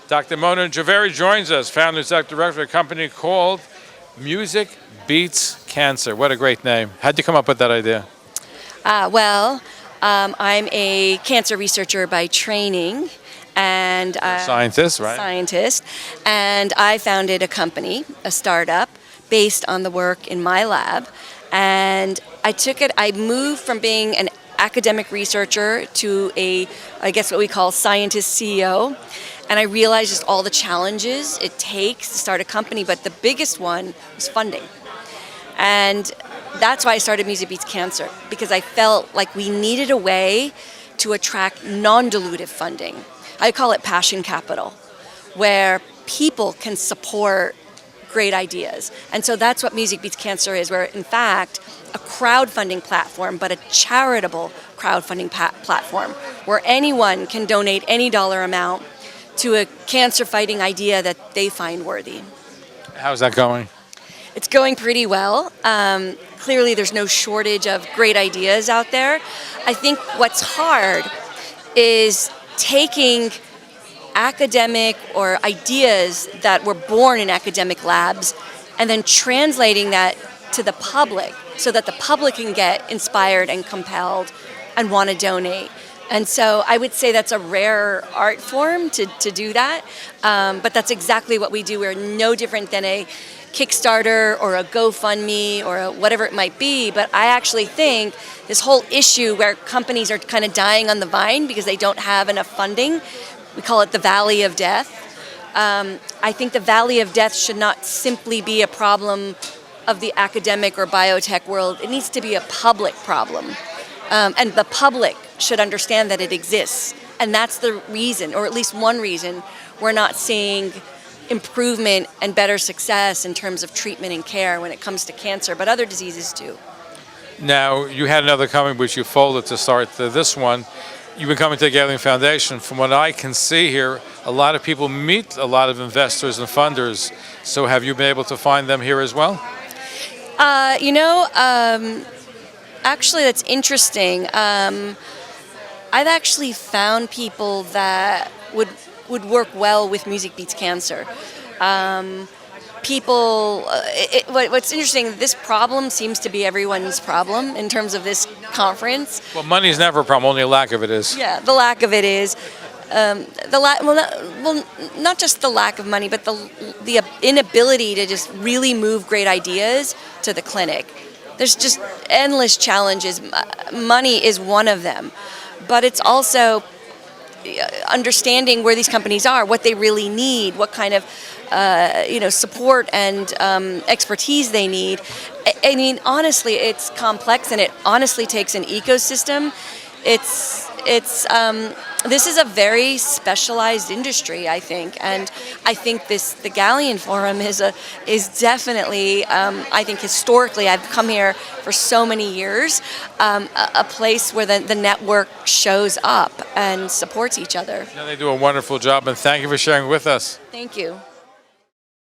Dr. Mona Javeri joins us, founder and executive director of a company called Music Beats Cancer. What a great name. How'd you come up with that idea? I'm a cancer researcher by training, and Scientist, right? Scientist, and I founded a company, a startup, based on the work in my lab. And I moved from being an academic researcher to what we call scientist CEO. And I realized just all the challenges it takes to start a company, but the biggest one was funding. And that's why I started Music Beats Cancer, because I felt like we needed a way to attract non-dilutive funding. I call it passion capital, where people can support great ideas. And so that's what Music Beats Cancer is. We're, in fact, a crowdfunding platform, but a charitable crowdfunding platform, where anyone can donate any dollar amount to a cancer-fighting idea that they find worthy. How's that going? It's going pretty well. Clearly, there's no shortage of great ideas out there. I think what's hard is taking academic or ideas that were born in academic labs and then translating that to the public so that the public can get inspired and compelled and want to donate. And so I would say that's a rare art form to do that, but that's exactly what we do. We're no different than a Kickstarter or a GoFundMe or whatever it might be, but I actually think this whole issue where companies are kind of dying on the vine because they don't have enough funding, we call it the Valley of Death. I think the Valley of Death should not simply be a problem of the academic or biotech world. It needs to be a public problem. And the public should understand that it exists. And that's the reason, or at least one reason, we're not seeing improvement and better success in terms of treatment and care when it comes to cancer, but other diseases too. Now, you had another company which you folded to start this one. You've been coming to the Galien Foundation. From what I can see here, a lot of people meet a lot of investors and funders. So have you been able to find them here as well? Actually, that's interesting. I've actually found people that would work well with Music Beats Cancer. What's interesting, this problem seems to be everyone's problem in terms of this conference. Well, money is never a problem, only a lack of it is. Yeah, the lack of it is. Not just the lack of money, but the inability to just really move great ideas to the clinic. There's just endless challenges. Money is one of them, but it's also understanding where these companies are, what they really need, what kind of support and expertise they need. I mean, honestly, it's complex, and it honestly takes an ecosystem. This is a very specialized industry, I think, and I think the Galien Forum is definitely, I think historically, I've come here for so many years, a place where the network shows up and supports each other. Yeah, they do a wonderful job, and thank you for sharing with us. Thank you.